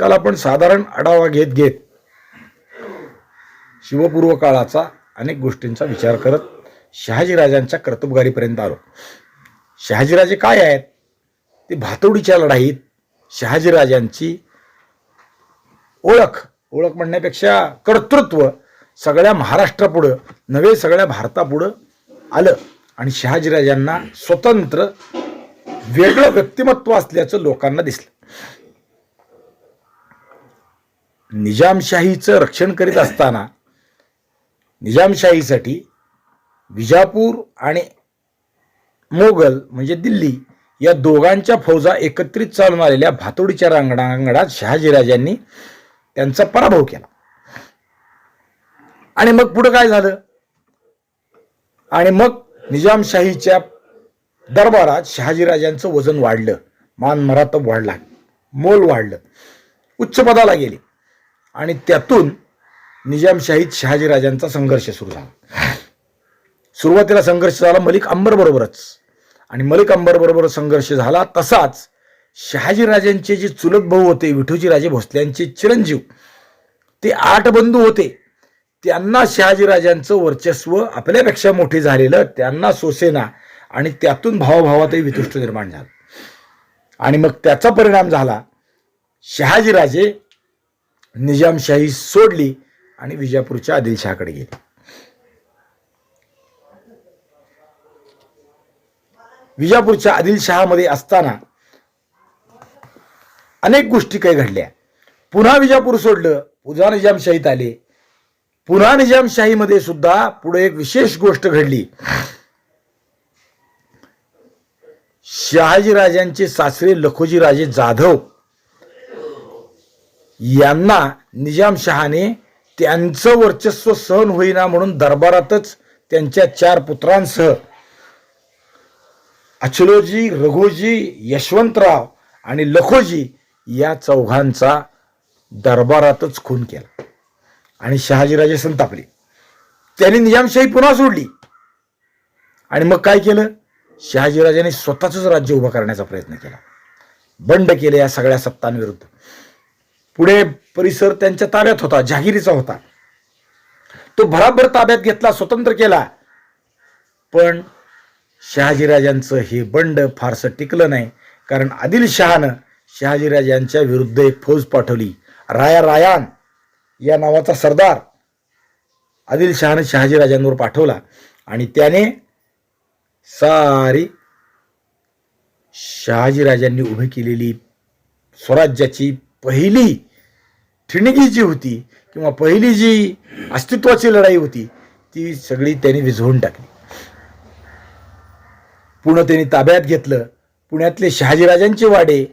काल आपण साधारण आढावा घेत घेत शिवपूर्व काळाचा अनेक गोष्टींचा विचार करत शहाजीराजांच्या कर्तबगारीपर्यंत आलो. शहाजीराजे काय आहेत? ते भातुडीच्या लढाईत शहाजीराजांची ओळख म्हणण्यापेक्षा कर्तृत्व सगळ्या महाराष्ट्रापुढं नव्हे सगळ्या भारतापुढं आलं आणि शहाजीराजांना स्वतंत्र वेगळं व्यक्तिमत्व असल्याचं लोकांना दिसलं. निजामशाहीचं रक्षण करीत असताना निजामशाहीसाठी विजापूर आणि मोगल म्हणजे दिल्ली या दोघांच्या फौजा एकत्रित चालून आलेल्या भातुडीच्या रणांगणात शहाजीराजांनी त्यांचा पराभव केला. आणि मग पुढे काय झालं? आणि मग निजामशाहीच्या दरबारात शहाजीराजांचं वजन वाढलं, मान मरातब वाढला, मोल वाढलं, उच्च पदाला गेले आणि त्यातून निजामशाहीत शहाजीराजांचा संघर्ष सुरू झाला. सुरुवातीला संघर्ष झाला मलिक अंबर बरोबरच आणि मलिक अंबर बरोबर संघर्ष झाला. तसाच शहाजीराजांचे जे चुलत भाऊ होते विठोजीराजे भोसल्यांचे चिरंजीव, ते 8 बंधू होते. त्यांना शहाजीराजांचं वर्चस्व आपल्यापेक्षा मोठे झालेलं त्यांना सोसेना आणि त्यातून भावाभावातही वितुष्ट निर्माण झालं. आणि मग त्याचा परिणाम झाला शहाजीराजे निजामशाही सोडली आणि विजापूरच्या आदिलशहाकडे गेले. विजापूरच्या आदिलशहामध्ये असताना अनेक गोष्टी काही घडल्या. पुन्हा विजापूर सोडलं, पुन्हा निजामशाहीत आले. पुन्हा निजामशाहीमध्ये सुद्धा पुढे एक विशेष गोष्ट घडली. शहाजीराजांचे सासरे लखोजीराजे जाधव यांना निजामशहाने त्यांचं वर्चस्व सहन होईना म्हणून दरबारातच त्यांच्या 4 पुत्रांसह अचलोजी, रघोजी, यशवंतराव आणि लखोजी या चौघांचा दरबारातच खून केला आणि शहाजीराजे संतापले. त्यांनी निजामशाही पुन्हा सोडली आणि मग काय केलं? शहाजीराजांनी स्वतःच राज्य उभं करण्याचा प्रयत्न केला. बंड केले या सगळ्या सत्तांविरुद्ध. पुढे परिसर त्यांच्या ताब्यात होता, जहागिरीचा होता. तो भराभर ताब्यात घेतला, स्वतंत्र केला. पण शहाजीराजांचं हे बंड फारसं टिकलं नाही, कारण आदिलशहानं शहाजीराजांच्या विरुद्ध एक फौज पाठवली. रायान या नावाचा सरदार आदिलशहानं शहाजीराजांवर पाठवला आणि त्याने सारी शहाजीराजांनी उभी केलेली स्वराज्याची पहिली ठिणगी जी होती किंवा पहिली जी अस्तित्वाची लढाई होती ती सगळी त्यांनी विझवून टाकली. पुणे त्यांनी ताब्यात घेतलं. पुण्यातले शहाजीराजांचे वाडे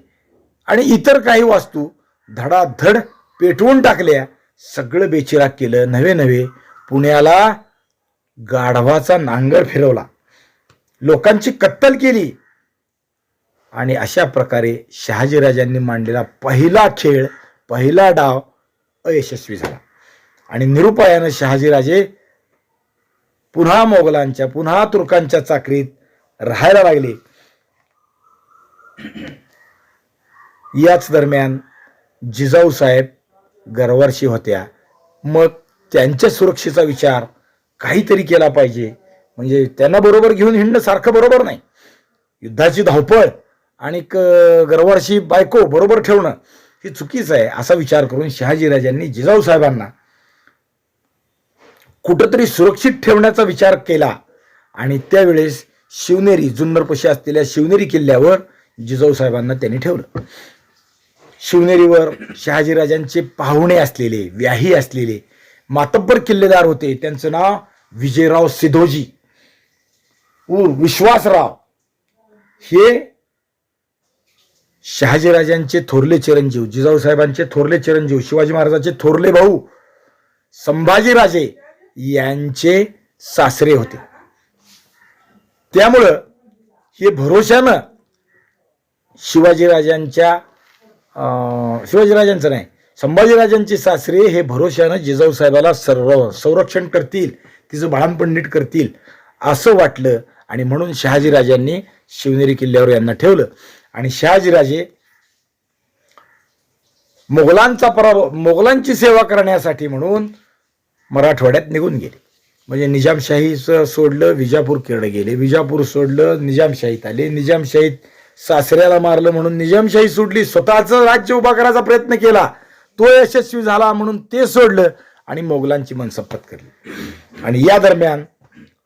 आणि इतर काही वास्तू धडाधड पेटवून टाकल्या. सगळं बेचिराग केलं. नव्हे पुण्याला गाढवाचा नांगर फिरवला, लोकांची कत्तल केली आणि अशा प्रकारे शहाजीराजांनी मांडलेला पहिला खेळ, पहिला डाव अयशस्वी झाला आणि निरुपायानं शहाजीराजे पुन्हा मोगलांच्या, पुन्हा तुर्कांच्या चाकरीत राहायला लागले. याच दरम्यान जिजाऊ साहेब गरवारशी होत्या. मग त्यांच्या सुरक्षेचा विचार काहीतरी केला पाहिजे. म्हणजे त्यांना बरोबर घेऊन हिंडणं सारखं बरोबर नाही. युद्धाची धावपळ आणि गरवारशी बायको बरोबर ठेवणं हे चुकीचं आहे असा विचार करून शहाजीराजांनी जिजाऊ साहेबांना कुठंतरी सुरक्षित ठेवण्याचा विचार केला आणि त्यावेळेस शिवनेरी, जुन्नरपाशी असलेल्या शिवनेरी किल्ल्यावर जिजाऊ साहेबांना त्यांनी ठेवलं. शिवनेरीवर शहाजीराजांचे पाहुणे असलेले, व्याही असलेले मातब्बर किल्लेदार होते. त्यांचं नाव विजयराव सिधोजी विश्वासराव. हे शहाजीराजांचे थोरले चिरंजीव, जिजाऊ साहेबांचे थोरले चिरंजीव, शिवाजी महाराजांचे थोरले भाऊ संभाजीराजे यांचे सासरे होते. त्यामुळं हे भरोशानं शिवाजीराजांचं नाही, संभाजीराजांचे सासरे हे भरोशानं जिजाऊ साहेबाला संरक्षण करतील, तिचं बाळंपण नीट करतील असं वाटलं आणि म्हणून शहाजीराजांनी शिवनेरी किल्ल्यावर यांना ठेवलं. आणि शहाजीराजे मोगलांची सेवा करण्यासाठी म्हणून मराठवाड्यात निघून गेले. म्हणजे निजामशाहीचं सोडलं, विजापूरकडे गेले, विजापूर सोडलं, निजामशाहीत आले, निजामशाहीत सासऱ्याला मारलं म्हणून निजामशाही सोडली, स्वतःचं राज्य उभा करायचा प्रयत्न केला, तो यशस्वी झाला म्हणून ते सोडलं आणि मोगलांची मनसा पत्करली. आणि या दरम्यान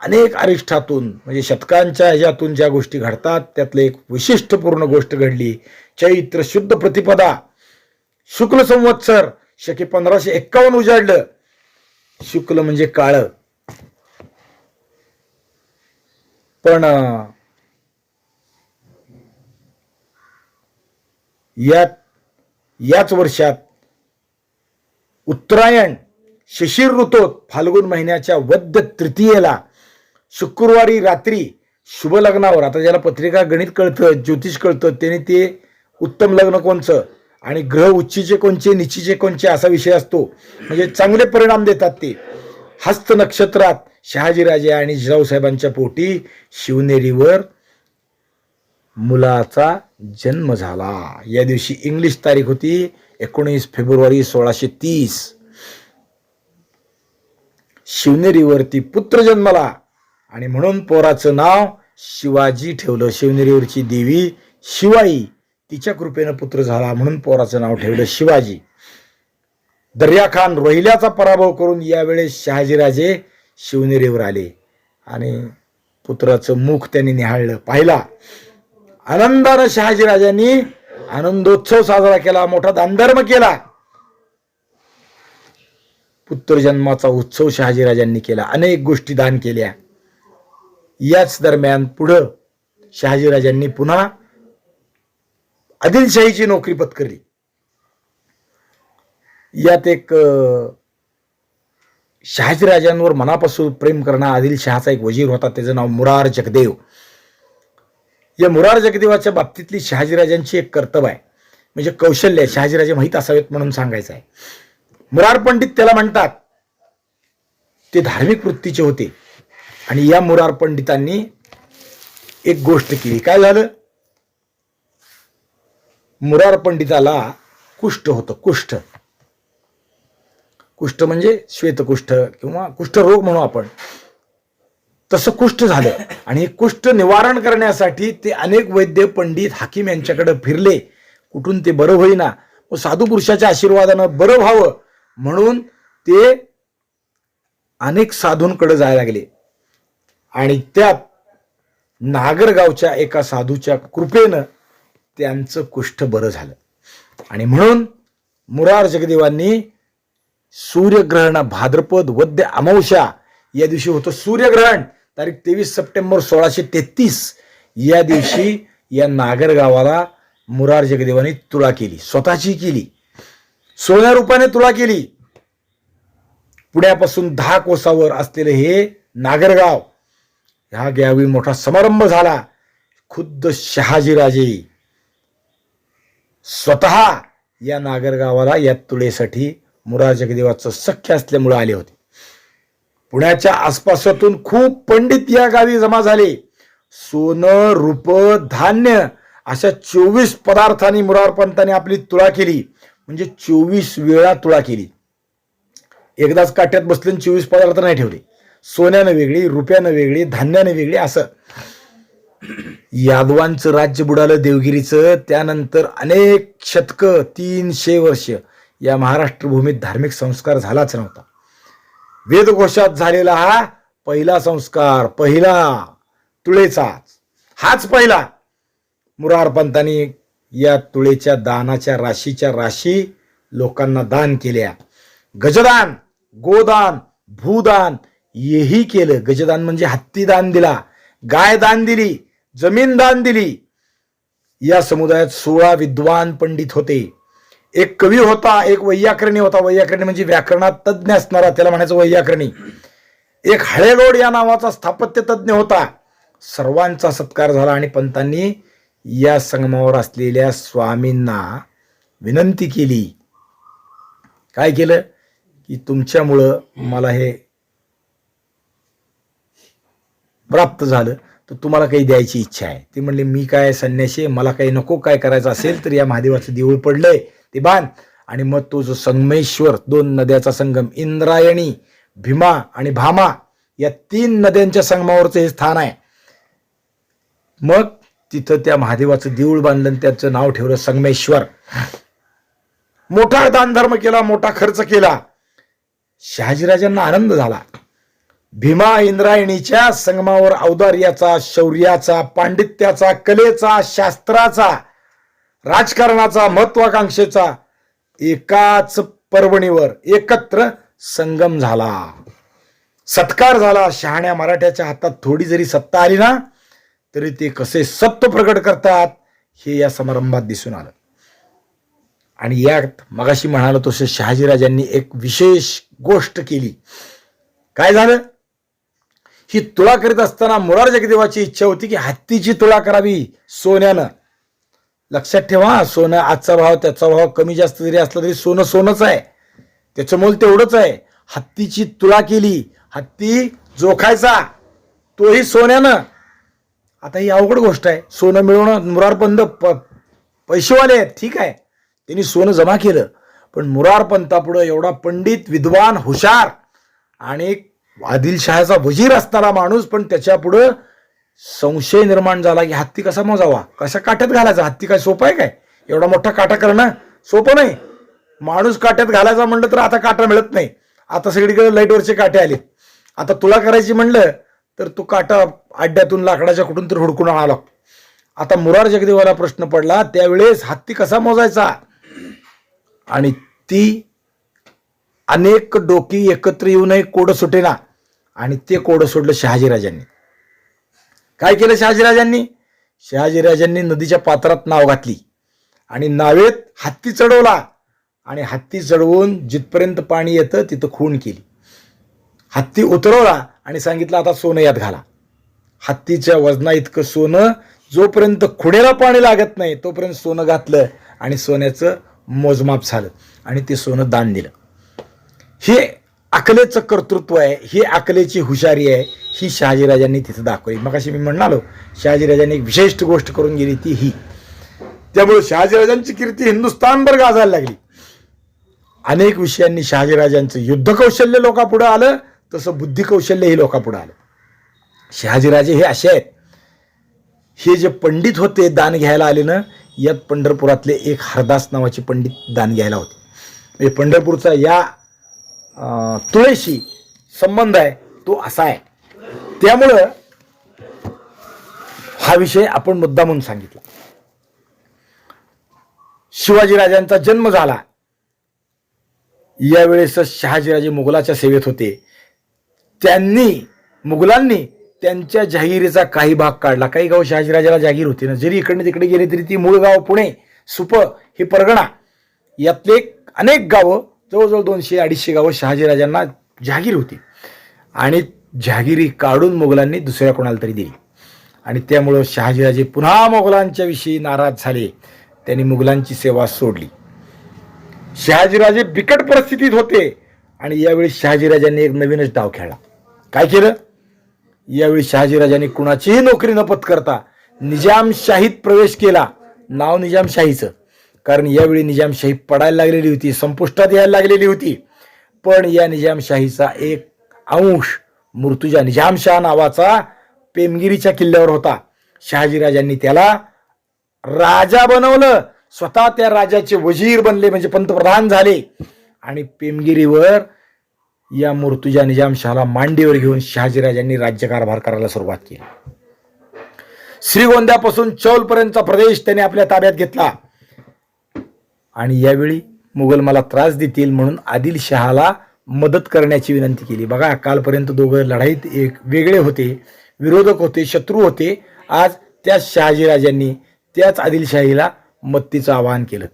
अनेक अरिष्ठातून म्हणजे शतकांच्या ह्याच्यातून ज्या गोष्टी घडतात त्यातलं एक विशिष्टपूर्ण गोष्ट घडली. चैत्र शुद्ध प्रतिपदा, शुक्ल संवत्सर, शके 1551 उजाडलं. शुक्ल म्हणजे काळ, पण याच वर्षात उत्तरायण शिशिर ऋतूत फाल्गुन महिन्याच्या वद्य तृतीयेला शुक्रवारी रात्री शुभ लग्नावर, आता ज्याला पत्रिका गणित कळतं, ज्योतिष कळतं, त्याने ते उत्तम लग्न कोणचं आणि ग्रह उच्चीचे कोणचे नीचीचे कोणचे असा विषय असतो, म्हणजे चांगले परिणाम देतात ते. हस्त नक्षत्रात शहाजीराजे आणि जिजाऊसाहेबांच्या पोटी शिवनेरीवर मुलाचा जन्म झाला. या दिवशी इंग्लिश तारीख होती 19 फेब्रुवारी 1630. शिवनेरीवरती पुत्र जन्मला आणि म्हणून पोराचं नाव शिवाजी ठेवलं. शिवनेरीवरची देवी शिवाई, तिच्या कृपेनं पुत्र झाला म्हणून पोराचं नाव ठेवलं शिवाजी. दर्याखान रोहिल्याचा पराभव करून यावेळेस शहाजीराजे शिवनेरीवर आले आणि पुत्राचं मुख त्यांनी निहाळलं, पाहिला. आनंदानं शहाजीराजांनी आनंदोत्सव साजरा केला, मोठा दानधर्म केला. पुत्र जन्माचा उत्सव शहाजीराजांनी केला, अनेक गोष्टी दान केल्या. याच दरम्यान पुढं शहाजीराजांनी पुन्हा आदिलशाहीची नोकरी पत्करली. यात एक शहाजीराजांवर मनापासून प्रेम करणारा आदिलशहाचा एक वजीर होता, त्याचं नाव मुरार जगदेव. या मुरार जगदेवाच्या बाबतीतली शहाजीराजांची एक कर्तव्य आहे, म्हणजे कौशल्य, शहाजीराजे माहीत असावेत म्हणून सांगायचं आहे. मुरार पंडित त्याला म्हणतात. ते धार्मिक वृत्तीचे होते आणि या मुरार पंडितांनी एक गोष्ट केली. काय झालं? मुरार पंडिताला कुष्ठ होतं. कुष्ठ म्हणजे श्वेतकुष्ठ किंवा कुष्ठरोग म्हणू आपण, तसं कुष्ठ झालं. आणि हे कुष्ठ निवारण करण्यासाठी ते अनेक वैद्य पंडित हाकीम यांच्याकडे फिरले, कुठून ते बरं होईना. व साधू पुरुषाच्या आशीर्वादानं बरं व्हावं म्हणून ते अनेक साधूंकडे जायला लागले आणि त्यात नागरगावच्या एका साधूच्या कृपेनं त्यांचं कुष्ठ बरं झालं. आणि म्हणून मुरार जगदेवांनी सूर्यग्रहण, भाद्रपद वद्य अमावस्या या दिवशी होतं सूर्यग्रहण, तारीख 23 सप्टेंबर 1633. या दिवशी या नागरगावाला मुरार जगदेवांनी तुळा केली, स्वतःची केली, सोन्या रूपाने तुळा केली. पुण्यापासून 10 कोसावर असलेले हे नागरगाव, ह्या गावी मोठा समारंभ झाला. खुद्द शहाजीराजे स्वतः या नागरगावाला या तुळेसाठी मुरार जगदेवाचं सख्य असल्यामुळे आले होते. पुण्याच्या आसपासातून खूप पंडित या गावी जमा झाले. सोनं, रूप, धान्य अशा 24 पदार्थांनी मुरार पंतांनी आपली तुळा केली, म्हणजे 24 वेळा तुळा केली. एकदाच काट्यात बसले 24 पदार्थ नाही ठेवले. सोन्यानं वेगळी, रुपयानं वेगळी, धान्यानं वेगळी असं. यादवांचं राज्य बुडालं देवगिरीचं. त्यानंतर अनेक शतकं, 300 वर्ष या महाराष्ट्र भूमीत धार्मिक संस्कार झालाच नव्हता. वेदघोषात झालेला हा पहिला संस्कार, पहिला तुळेचा, हाच पहिला. मुरार पंतांनी या तुळेच्या दानाच्या राशीच्या राशी लोकांना दान केल्या. गजदान, गोदान, भूदान हेही केलं. गजदान म्हणजे हत्ती दान दिला, गाय दान दिली, जमीन दान दिली. या समुदायात 16 विद्वान पंडित होते. एक कवी होता, एक वैयाकरणी होता. वैयाकरणी म्हणजे व्याकरणात तज्ज्ञ असणारा, त्याला म्हणायचं वैयाकरणी. एक हळेलोड या नावाचा स्थापत्य तज्ज्ञ होता. सर्वांचा सत्कार झाला आणि पंतांनी या संगमावर असलेल्या स्वामींना विनंती केली. काय केलं? की तुमच्यामुळं मला हे प्राप्त झालं, तर तुम्हाला काही द्यायची इच्छा आहे. ते म्हणले, मी काय संन्याशी, मला काही नको, काय करायचं असेल तर या महादेवाचं देऊळ पडलंय ते बांध आणि मग तो जो संगमेश्वर, 2 नद्याचा संगम, इंद्रायणी, भीमा आणि भामा या 3 नद्यांच्या संगमावरचं हे स्थान आहे. मग तिथं त्या महादेवाचं देऊळ बांधलं आणि त्याचं नाव ठेवलं संगमेश्वर. मोठा दानधर्म केला, मोठा खर्च केला. शहाजीराजांना आनंद झाला. भीमा इंद्रायणीच्या संगमावर औदार्याचा, शौर्याचा, पांडित्याचा, कलेचा, शास्त्राचा, राजकारणाचा, महत्वाकांक्षेचा एकाच पर्वणीवर एकत्र संगम झाला. सत्कार झाला. शहाण्या मराठ्याच्या हातात थोडी जरी सत्ता आली ना तरी ते कसे सत्व प्रकट करतात हे या समारंभात दिसून आलं. आणि यात मगाशी म्हणालो तसं शहाजीराजांनी एक विशेष गोष्ट केली. काय झालं? ही तुळा करीत असताना मुरार जगदेवाची इच्छा होती की हत्तीची तुळा करावी सोन्यानं. लक्षात ठेवा, सोनं आजचा भाव त्याचा भाव कमी जास्त जरी असला तरी सोनं सोनंच आहे, त्याचं मोल तेवढंच आहे. हत्तीची तुळा केली. हत्ती जोखायचा, तोही सोन्यानं. आता ही अवघड गोष्ट आहे. सोनं मिळवणं, मुरारपंत पैसेवाले आहेत, ठीक आहे, त्यांनी सोनं जमा केलं. पण मुरारपंतापुढं एवढा पंडित, विद्वान, हुशार आणि आदिलशहाचा वजीर असणारा माणूस, पण त्याच्यापुढं संशय निर्माण झाला की हत्ती कसा मोजावा, कशा काट्यात घालायचा. हत्ती काय सोपं आहे काय? एवढा मोठा काटा करणं सोपं नाही. माणूस काट्यात घालायचा म्हणलं तर आता काटा मिळत नाही. आता सगळीकडे लाईटवरचे काटे आले. आता तुला करायची म्हणलं तर तो काटा अड्ड्यातून लाकडाच्या कुठून तर हुडकून आणावा लागतो. आता मुरार जगदेवाला प्रश्न पडला त्यावेळेस हत्ती कसा मोजायचा. आणि ती अनेक डोकी एकत्र येऊन एक कोडं सुटेना. आणि ते कोडं सोडलं शहाजीराजांनी. काय केलं शहाजीराजांनी? शहाजीराजांनी नदीच्या पात्रात नाव घातली आणि नावेत हत्ती चढवला. आणि हत्ती चढवून जिथपर्यंत पाणी येतं तिथं खूण केली. हत्ती उतरवला आणि सांगितलं आता सोनं यात घाला. हत्तीच्या वजना इतकं सोनं जोपर्यंत खुडेला पाणी लागत नाही तोपर्यंत सोनं घातलं आणि सोन्याचं मोजमाप झालं आणि ते सोनं दान दिलं. हे अकलेचं कर्तृत्व आहे, ही अकलेची हुशारी आहे, ही शहाजीराजांनी तिथं दाखवली. मग अशी मी म्हणालो शहाजीराजांनी एक विशिष्ट गोष्ट करून गेली ती ही. त्यामुळे शहाजीराजांची कीर्ती हिंदुस्थानभर गाजायला लागली. अनेक विषयांनी शहाजीराजांचं युद्ध कौशल्य लोकांपुढे आलं, तसं बुद्धी कौशल्य ही लोकांपुढे आलं. शहाजीराजे हे असे आहेत. हे जे पंडित होते दान घ्यायला आले ना, यात पंढरपुरातले एक हरदास नावाचे पंडित दान घ्यायला होते. म्हणजे पंढरपूरचा या तुळेशी संबंध आहे तो असा आहे. त्यामुळं हा विषय आपण मुद्दा म्हणून सांगितला. शिवाजीराजांचा जन्म झाला यावेळेस शहाजीराजे मुघलाच्या सेवेत होते. मुघलांनी त्यांच्या जहागिरीचा काही भाग काढला. काही गाव शहाजीराजाला जागीर होती ना, जरी इकडे तिकडे गेले तरी ती मूळ गाव पुणे, सुप हे परगणा यातले अनेक गावं, जवळजवळ 200-250 गावं शहाजीराजांना जहागीर होती. आणि जहागिरी काढून मुघलांनी दुसऱ्या कोणाला तरी दिली. आणि त्यामुळं शहाजीराजे पुन्हा मुघलांच्या विषयी नाराज झाले. त्यांनी मुघलांची सेवा सोडली. शहाजीराजे बिकट परिस्थितीत होते आणि यावेळी शहाजीराजांनी एक नवीनच डाव खेळला. काय केलं? यावेळी शहाजीराजांनी कुणाचीही नोकरी न पत्करता निजामशाहीत प्रवेश केला. नाव निजामशाहीचं, कारण यावेळी निजामशाही पडायला लागलेली होती, संपुष्टात यायला लागलेली होती. पण या निजामशाहीचा एक अंश मुर्तुजा निजामशाह नावाचा पेमगिरीच्या किल्ल्यावर होता. शहाजीराजांनी त्याला राजा बनवलं. स्वतः त्या राजाचे वजीर बनले, म्हणजे पंतप्रधान झाले. आणि पेमगिरीवर या मुर्तुजा निजामशहाला मांडीवर घेऊन शहाजीराजांनी राज्यकारभार करायला सुरुवात केली. श्रीगोंद्यापासून चौलपर्यंतचा प्रदेश त्याने आपल्या ताब्यात घेतला. आणि यावेळी मुघल मला त्रास देतील म्हणून आदिलशहाला मदत करण्याची विनंती केली. बघा, कालपर्यंत दोघं लढाईत एक वेगळे होते, विरोधक होते, शत्रू होते. आज त्याच शहाजीराजांनी त्याच आदिलशाहीला मदतीचं आवाहन केलं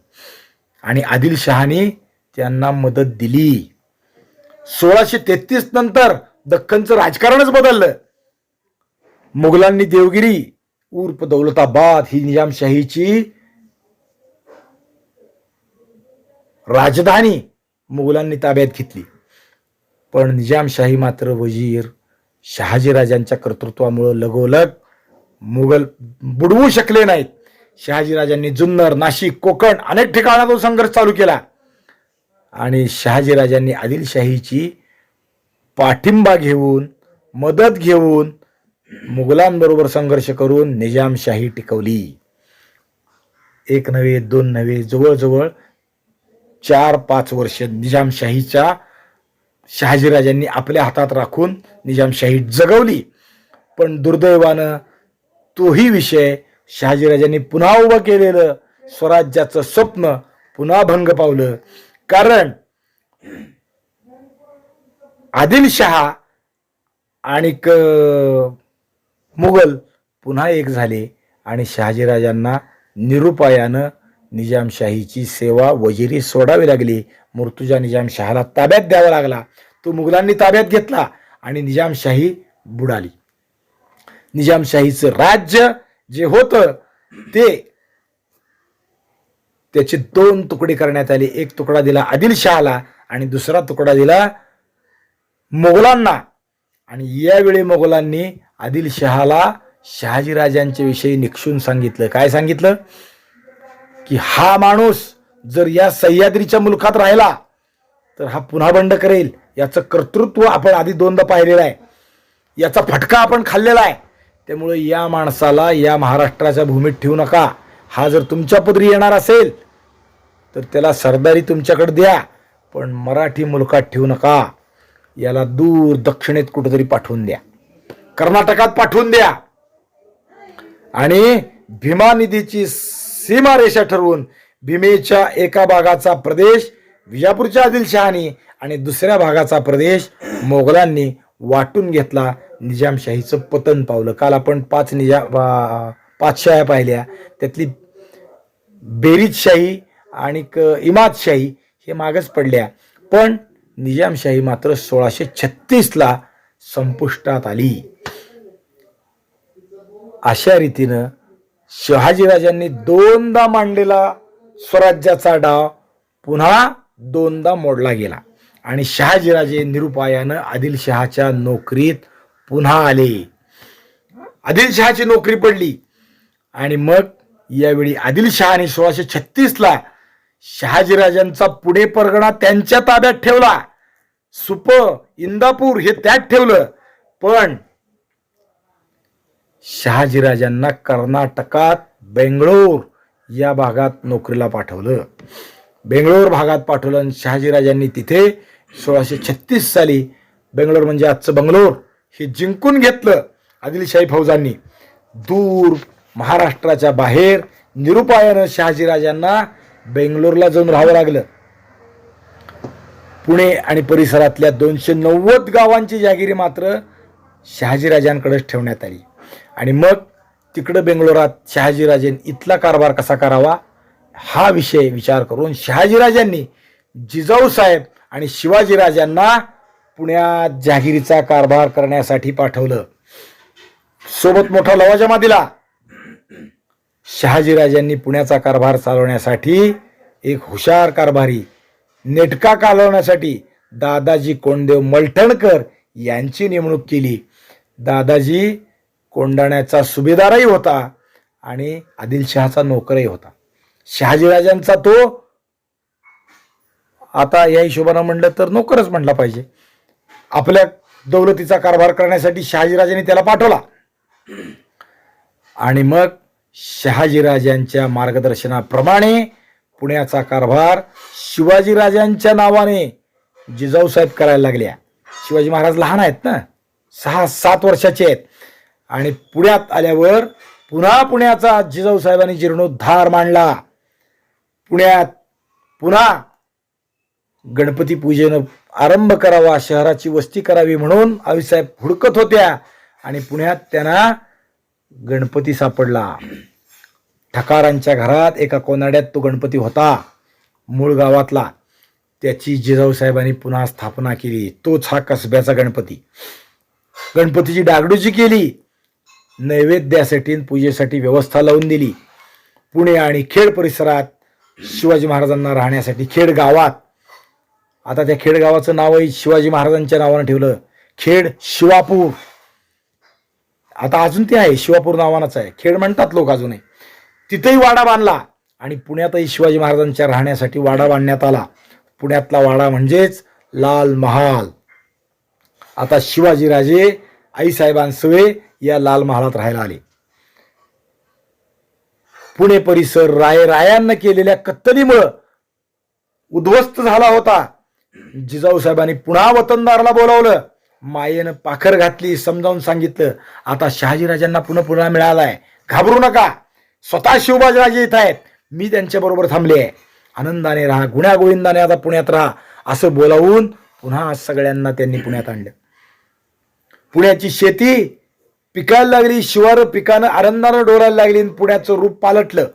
आणि आदिलशहाने त्यांना मदत दिली. 1633 नंतर दख्खनचं राजकारणच बदललं. मुघलांनी देवगिरी उर्फ दौलताबाद ही निजामशाहीची राजधानी मुघलांनी ताब्यात घेतली. पण निजामशाही मात्र वजीर शहाजीराजांच्या कर्तृत्वामुळे लगोलग मुघल बुडवू शकले नाहीत. शहाजीराजांनी जुन्नर, नाशिक, कोकण अनेक ठिकाणातून संघर्ष चालू केला. आणि शहाजीराजांनी आदिलशाहीची पाठिंबा घेऊन, मदत घेऊन मुघलांबरोबर संघर्ष करून निजामशाही टिकवली. एक नव्हे, दोन नव्हे, जवळजवळ 4-5 वर्ष निजामशाहीच्या शहाजीराजांनी आपल्या हातात राखून निजामशाही जगवली. पण दुर्दैवानं तोही विषय शहाजीराजांनी पुन्हा उभं केलेलं स्वराज्याचं स्वप्न पुन्हा भंग पावलं. कारण आदिलशहा आणि मुघल पुन्हा एक झाले आणि शहाजीराजांना निरुपायानं निजामशाहीची सेवा वजिरी सोडावी लागली. मुर्तुजा निजामशहाला ताब्यात द्यावा लागला. तो मुघलांनी ताब्यात घेतला आणि निजामशाही बुडाली. निजामशाहीचं राज्य जे होतं त्याचे 2 तुकडे करण्यात आले. एक तुकडा दिला आदिलशहाला आणि दुसरा तुकडा दिला मुघलांना. आणि यावेळी मुघलांनी आदिलशहाला शहाजीराजांच्या विषयी निक्षून सांगितलं. काय सांगितलं? की हा माणूस जर या सह्याद्रीच्या मुलखात राहिला तर हा पुन्हा बंड करेल. याचं कर्तृत्व आपण आधी 2दा पाहिलेलं आहे. याचा फटका आपण खाल्लेला आहे. त्यामुळे या माणसाला या महाराष्ट्राच्या भूमीत ठेवू नका. हा जर तुमच्या पदरी येणार असेल तर त्याला सरदारी तुमच्याकडे द्या, पण मराठी मुलखात ठेवू नका. याला दूर दक्षिणेत कुठेतरी पाठवून द्या, कर्नाटकात पाठवून द्या. आणि भीमा नदीची सीमारेषा ठरवून भीमेच्या एका भागाचा प्रदेश विजापूरच्या आदिलशहानी आणि दुसऱ्या भागाचा प्रदेश मोगलांनी वाटून घेतला. निजामशाहीचं पतन पावलं. काल आपण 5 शाह्या पाहिल्या. त्यातली बेरीजशाही आणि इमादशाही हे मागच पडल्या. पण निजामशाही मात्र 1636ला संपुष्टात आली. अशा रीतीनं शहाजीराजांनी 2दा मांडलेला स्वराज्याचा डाव पुन्हा 2दा मोडला गेला आणि शहाजीराजे निरुपायानं आदिलशहाच्या नोकरीत पुन्हा आले. आदिलशहाची नोकरी पडली आणि मग यावेळी आदिलशहाने 1636ला शहाजीराजांचा पुणे परगणा त्यांच्या ताब्यात ठेवला. सुप, इंदापूर हे त्यात ठेवलं. पण शहाजीराजांना कर्नाटकात बेंगळूर या भागात नोकरीला पाठवलं. बेंगळूर भागात पाठवलं आणि शहाजीराजांनी तिथे 1636 साली बेंगळूर म्हणजे आजचं बंगलोर हे जिंकून घेतलं. आदिलशाही फौजांनी दूर महाराष्ट्राच्या बाहेर निरुपायानं शहाजीराजांना बेंगलोरला जाऊन राहावं लागलं. पुणे आणि परिसरातल्या 290 गावांची जहागिरी मात्र शहाजीराजांकडेच ठेवण्यात आली. आणि मग तिकडं बेंगलोरात शहाजीराजांनी इथला कारभार कसा करावा हा विचार करून शहाजीराजांनी जिजाऊसाहेब आणि शिवाजीराजांना पुण्यात जहागिरीचा कारभार करण्यासाठी पाठवलं. सोबत मोठा लवाजमा दिला. शहाजीराजांनी पुण्याचा कारभार चालवण्यासाठी एक हुशार कारभारी, नेटका चालवण्यासाठी दादाजी कोंडदेव मलठणकर यांची नेमणूक केली. दादाजी कोंडाण्याचा सुभेदारही होता आणि आदिलशहाचा नोकरही होता. शहाजीराजांचा तो आता या हिशोबानं म्हणलं तर नोकरच म्हणला पाहिजे. आपल्या दौलतीचा कारभार करण्यासाठी शहाजीराजांनी त्याला पाठवला. आणि मग शहाजीराजांच्या मार्गदर्शनाप्रमाणे पुण्याचा कारभार शिवाजीराजांच्या नावाने जिजाऊसाहेब करायला लागल्या. शिवाजी महाराज लहान आहेत ना, 6-7 वर्षाचे आहेत. आणि पुण्यात आल्यावर पुन्हा पुण्याचा जिजाऊसाहेबांनी जीर्णोद्धार मांडला. पुण्यात पुन्हा गणपती पूजेनं आरंभ करावा, शहराची वस्ती करावी म्हणून आईसाहेब हुडकत होत्या. आणि पुण्यात त्यांना गणपती सापडला. ठकारांच्या घरात एका कोनाड्यात तो गणपती होता, मूळ गावातला. त्याची जिजाऊसाहेबांनी पुन्हा स्थापना केली. तोच हा कसब्याचा गणपती. गणपतीची डागडुजी केली. नैवेद्यासाठी पूजेसाठी व्यवस्था लावून दिली. पुणे आणि खेड परिसरात शिवाजी महाराजांना राहण्यासाठी खेड गावात, आता त्या खेड गावाचं नावही शिवाजी महाराजांच्या नावानं ठेवलं, खेड शिवापूर. आता अजून ते आहे, शिवापूर नावानंच आहे, खेड म्हणतात लोक अजूनही. तिथेही वाडा बांधला आणि पुण्यातही शिवाजी महाराजांच्या राहण्यासाठी वाडा बांधण्यात आला. पुण्यातला वाडा म्हणजेच लाल महाल. आता शिवाजीराजे आईसाहेबांसवे या लाल महालात राहायला आले. पुणे परिसर रायांना केलेल्या कत्तलीमुळं उद्ध्वस्त झाला होता. जिजाऊ साहेबांनी पुन्हा वतनदाराला बोलावलं, मायेनं पाखर घातली, समजावून सांगितलं, आता शहाजीराजांना पुन्हा मिळालाय, घाबरू नका, स्वतः शिवबाजीराजे इथं आहेत, मी त्यांच्या बरोबर थांबले आहे, आनंदाने राहा, गुण्यागोविंदाने आता पुण्यात राहा, असं बोलावून पुन्हा सगळ्यांना त्यांनी पुण्यात आणलं. पुण्याची शेती पिकायला लागली, शिवार पिकानं आनंदानं डोरायला लागली, पुण्याचं रूप पालटलं,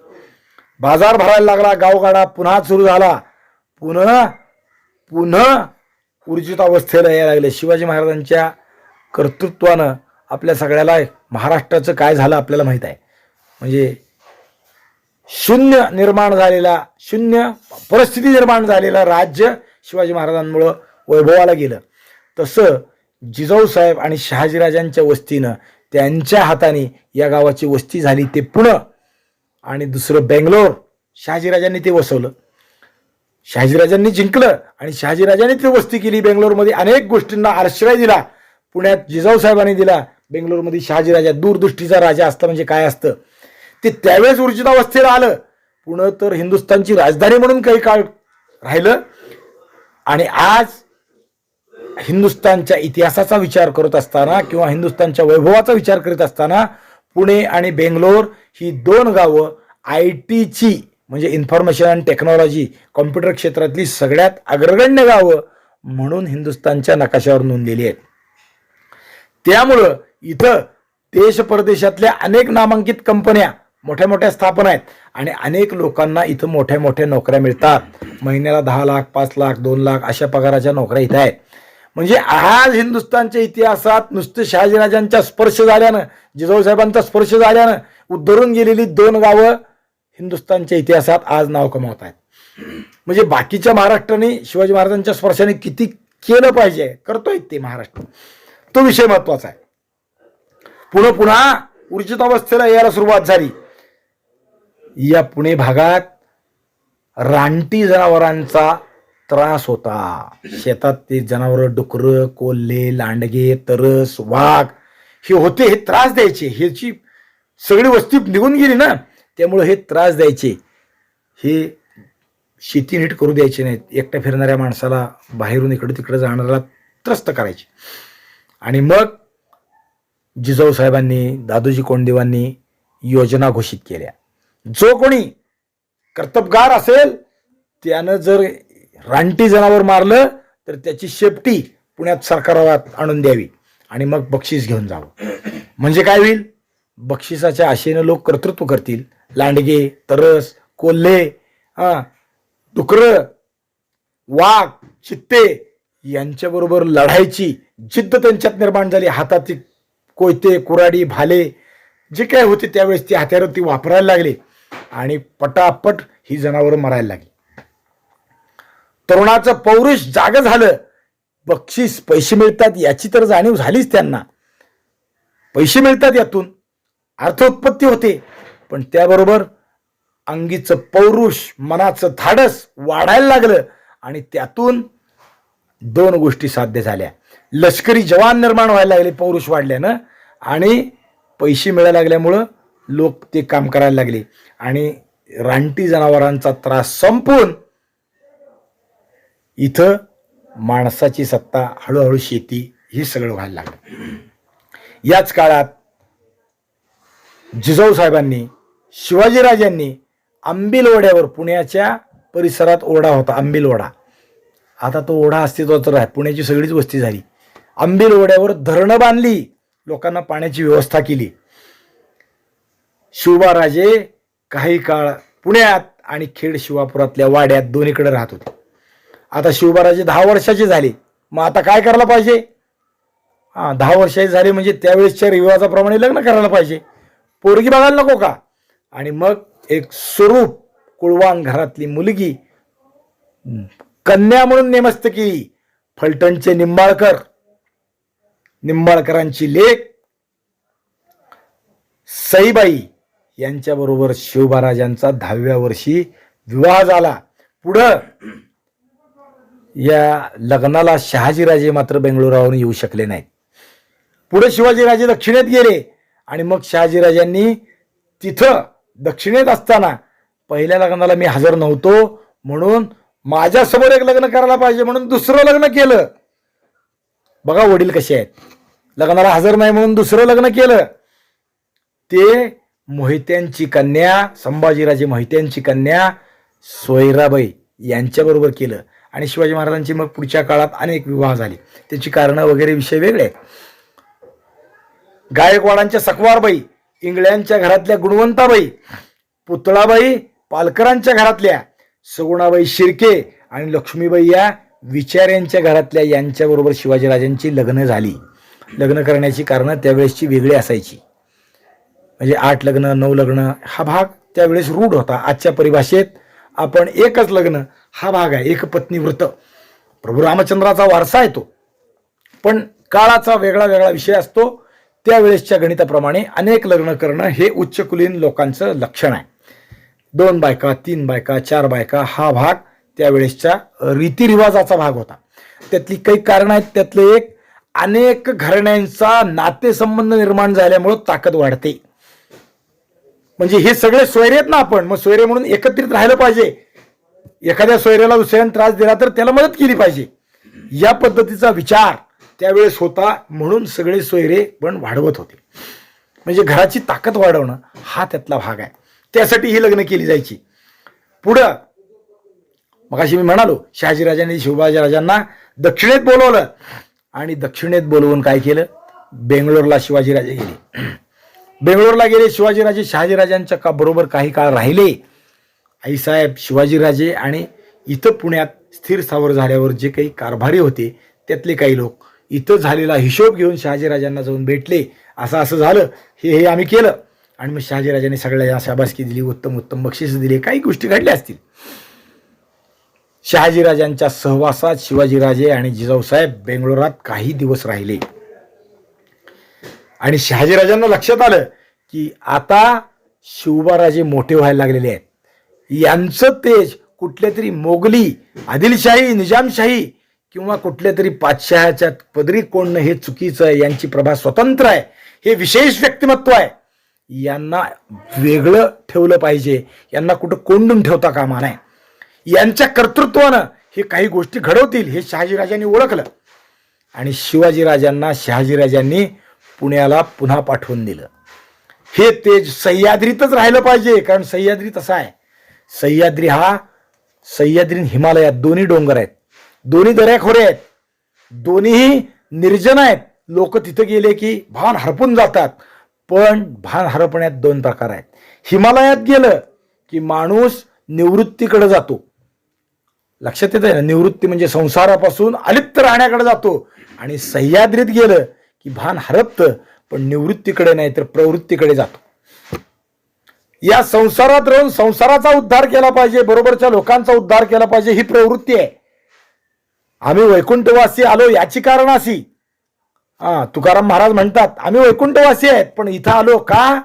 बाजार भरायला लागला, गावगाडा पुन्हा सुरू झाला, पुन्हा ऊर्जित अवस्थेला यायला लागले. शिवाजी महाराजांच्या कर्तृत्वानं आपल्या सगळ्याला महाराष्ट्राचं काय झालं आपल्याला माहित आहे. म्हणजे शून्य परिस्थिती निर्माण झालेला राज्य शिवाजी महाराजांमुळं वैभवाला गेलं. तसं जिजाऊ साहेब आणि शहाजीराजांच्या वस्तीनं त्यांच्या हाताने या गावाची वस्ती झाली ते पुणे, आणि दुसरं बेंगलोर शहाजीराजांनी ते वसवलं. शहाजीराजांनी जिंकलं आणि शहाजीराजांनी ती वस्ती केली. बेंगलोरमध्ये अनेक गोष्टींना आश्रय दिला. पुण्यात जिजाऊ साहेबांनी दिला, बेंगलोरमध्ये शहाजीराजा. दूरदृष्टीचा राजा असतं म्हणजे काय असतं ते त्यावेळेस ऊर्जित अवस्थेला आलं. पुणे तर हिंदुस्थानची राजधानी म्हणून काही काळ राहिलं. आणि आज हिंदुस्थानच्या इतिहासाचा विचार करत असताना किंवा हिंदुस्थानच्या वैभवाचा विचार करीत असताना पुणे आणि बेंगलोर ही दोन गावं IT म्हणजे इन्फॉर्मेशन अँड टेक्नॉलॉजी, कॉम्प्युटर क्षेत्रातली सगळ्यात अग्रगण्य गावं म्हणून हिंदुस्थानच्या नकाशावर नोंदलेली आहेत. त्यामुळं इथं देश परदेशातल्या अनेक नामांकित कंपन्या, मोठ्या मोठ्या स्थापना आहेत आणि अनेक लोकांना इथं मोठ्या मोठ्या नोकऱ्या मिळतात. महिन्याला 10 लाख, 5 लाख, 2 लाख अशा पगाराच्या नोकऱ्या इथं आहेत. म्हणजे आज हिंदुस्थानच्या इतिहासात नुसतं शहाजीराजांचा स्पर्श झाल्यानं, जिजाऊ साहेबांचा स्पर्श झाल्यानं उद्धरून गेलेली दोन गावं हिंदुस्थानच्या इतिहासात आज नाव कमावत आहेत. म्हणजे बाकीच्या महाराष्ट्राने शिवाजी महाराजांच्या स्पर्शाने किती केलं पाहिजे, करतोय ते महाराष्ट्र, तो विषय महत्वाचा आहे. पुन्हा ऊर्जित अवस्थेला यायला सुरुवात झाली. या पुणे भागात रानटी जनावरांचा त्रास होता. शेतात ते जनावर, डुकरं, कोल्हे, लांडगे, तरस, वाघ हे होते. हे त्रास द्यायचे. ह्याची सगळी वस्ती निघून गेली ना, त्यामुळे हे त्रास द्यायचे. हे शेती नीट करू द्यायचे नाहीत. एकट्या फिरणाऱ्या माणसाला, बाहेरून इकडे तिकडे जाणाऱ्याला त्रस्त करायचे. आणि मग जिजाऊ साहेबांनी, दादोजी कोंडदेवांनी योजना घोषित केल्या. जो कोणी कर्तबगार असेल त्यानं जर रानटी जनावर मारलं तर त्याची शेपटी पुण्यात सरकारात आणून द्यावी आणि मग बक्षीस घेऊन जावं. म्हणजे काय होईल, बक्षिसाच्या आशेनं लोक कर्तृत्व करतील. लांडगे, तरस, कोल्हे, डुकर, वाघ, चित्ते यांच्याबरोबर लढायची जिद्द त्यांच्यात निर्माण झाली. हातातील कोयते, कुऱ्हाडी, भाले जे काय होते त्यावेळेस ती हत्यारं ती वापरायला लागले आणि पटापट ही जनावरं मारायला लागली. तरुणाचं पौरुष जागं झालं. बक्षीस, पैसे मिळतात याची तर जाणीव झालीच त्यांना. पैसे मिळतात यातून अर्थोत्पत्ती होते, पण त्याबरोबर अंगीचं पौरुष, मनाचं धाडस वाढायला लागलं आणि त्यातून दोन गोष्टी साध्य झाल्या. लष्करी जवान निर्माण व्हायला लागले पौरुष वाढल्यानं, आणि पैसे मिळायला लागल्यामुळं लोक ते काम करायला लागले आणि रानटी जनावरांचा त्रास संपून इथं माणसाची सत्ता, हळूहळू शेती, हे सगळं व्हायला लागलं. याच काळात जिजाऊ साहेबांनी, शिवाजीराजांनी आंबील ओढ्यावर, पुण्याच्या परिसरात ओढा होता आंबील ओढा, आता तो ओढा अस्तित्वात आहे, पुण्याची सगळीच वस्ती झाली. आंबील ओढ्यावर धरणं बांधली, लोकांना पाण्याची व्यवस्था केली. शिवबाराजे काही काळ पुण्यात आणि खेड शिवापुरातल्या वाड्यात दोन्हीकडे राहत होते. आता शिवबाराजे 10 वर्षाचे झाले, मग आता काय करायला पाहिजे? 10 वर्षाचे झाले म्हणजे त्यावेळेसच्या रिवाजाप्रमाणे लग्न करायला पाहिजे, पोरगी बघायला नको का? आणि मग एक स्वरूप कुळवान घरातली मुलगी कन्या म्हणून नेमस्त केली. फलटणचे निंबाळकरांची लेक सईबाई यांच्याबरोबर शिवबाराजांचा 10व्या वर्षी विवाह झाला. पुढं या लग्नाला शहाजीराजे मात्र बेंगळुरावरून येऊ शकले नाहीत. पुढे शिवाजीराजे दक्षिणेत गेले आणि मग शहाजीराजांनी तिथं दक्षिणेत असताना पहिल्या लग्नाला मी हजर नव्हतो म्हणून माझ्यासमोर एक लग्न करायला पाहिजे म्हणून दुसरं लग्न केलं. बघा वडील कसे आहेत, लग्नाला हजर नाही म्हणून दुसरं लग्न केलं. ते मोहित्यांची कन्या, संभाजीराजे मोहित्यांची कन्या सोयराबाई यांच्याबरोबर केलं. आणि शिवाजी महाराजांची मग पुढच्या काळात अनेक विवाह झाले, त्याची कारणं वगैरे विषय वेगळे आहेत. गायकवाडांच्या सकवारबाई, इंगळ्यांच्या घरातल्या गुणवंताबाई, पुतळाबाई पालकरांच्या घरातल्या, सगुणाबाई शिर्के आणि लक्ष्मीबाई या विचार्यांच्या घरातल्या यांच्याबरोबर शिवाजीराजांची लग्न झाली. लग्न करण्याची कारणं त्यावेळेसची वेगळी असायची. म्हणजे 8 लग्न 9 लग्न हा भाग त्यावेळेस रूढ होता. आजच्या परिभाषेत आपण एकच लग्न हा भाग आहे, एक पत्नी व्रत. प्रभू रामचंद्राचा वारसा आहे तो, पण काळाचा वेगळा वेगळा विषय असतो. त्यावेळेसच्या गणिताप्रमाणे अनेक लग्न करणं हे उच्चकुलीन लोकांचं लक्षण आहे. 2 बायका 3 बायका 4 बायका हा भाग त्यावेळेसच्या रीतिरिवाजाचा भाग होता. त्यातली काही कारण आहेत. त्यातलं एक, अनेक घराण्यांचा नातेसंबंध निर्माण झाल्यामुळे ताकद वाढते. म्हणजे हे सगळे सोयरे आहेत ना आपण, मग सोयरे म्हणून एकत्रित राहिलं पाहिजे. एखाद्या सोयऱ्याला दुसऱ्याने त्रास दिला तर त्याला मदत केली पाहिजे, या पद्धतीचा विचार त्यावेळेस होता. म्हणून सगळे सोयरे पण वाढवत होते. म्हणजे घराची ताकद वाढवणं हा त्यातला भाग आहे. त्यासाठी ही लग्न केली जायची. पुढं मग अशी मी म्हणालो, शहाजीराजांनी शिवाजीराजांना दक्षिणेत बोलवलं आणि दक्षिणेत बोलवून काय केलं, बेंगलोरला शिवाजीराजे गेले. बेंगलोरला गेले शिवाजीराजे. शहाजीराजांच्या का बरोबर काही काळ राहिले. आईसाहेब शिवाजीराजे आणि इथं पुण्यात स्थिर स्थावर झाल्यावर जे काही कारभारी होते त्यातले काही लोक इथं झालेला हिशोब घेऊन शहाजीराजांना जाऊन भेटले. असं झालं, हे आम्ही केलं. आणि मग शहाजीराजांनी सगळ्या शाबासकी दिली, उत्तम उत्तम बक्षीस दिले, काही गोष्टी घडल्या असतील. शहाजीराजांच्या सहवासात शिवाजीराजे आणि जिजाऊसाहेब बेंगलोरात काही दिवस राहिले. आणि शहाजीराजांना लक्षात आलं की आता शिवबाराजे मोठे व्हायला लागलेले आहेत. यांचं तेज कुठल्या तरी मोगली, आदिलशाही, निजामशाही किंवा कुठल्या तरी पातशाहाच्या पदरी कोणणं हे चुकीचं आहे. यांची प्रभा स्वतंत्र आहे, हे विशेष व्यक्तिमत्व आहे. यांना वेगळं ठेवलं पाहिजे, यांना कुठं कोंडून ठेवता कामा नये. यांच्या कर्तृत्वानं हे काही गोष्टी घडवतील हे शहाजीराजांनी ओळखलं. आणि शिवाजीराजांना शहाजीराजांनी पुण्याला पुन्हा पाठवून दिलं. हे तेज सह्याद्रीतच राहिलं पाहिजे, कारण सह्याद्री तसा आहे. सह्याद्री हा सह्याद्री हिमालयात दोन्ही डोंगर आहेत, दोन्ही दऱ्याखोरे आहेत, दोन्हीही निर्जन आहेत. लोक तिथे गेले की भान हरपून जातात. पण भान हरपण्यात 2 प्रकार आहेत. हिमालयात गेलं की माणूस निवृत्तीकडे जातो. लक्षात येत आहे ना, निवृत्ती म्हणजे संसारापासून अलिप्त राहण्याकडे जातो. आणि सह्याद्रीत गेलं की भान हरपतं, पण निवृत्तीकडे नाही तर प्रवृत्तीकडे जातो. या संसारात राहून संसाराचा उद्धार केला पाहिजे, बरोबरच्या लोकांचा उद्धार केला पाहिजे, ही प्रवृत्ती आहे. आम्ही वैकुंठवासी आलो याची कारण अशी, तुकाराम महाराज म्हणतात आम्ही वैकुंठवासी आहेत, पण इथं आलो का,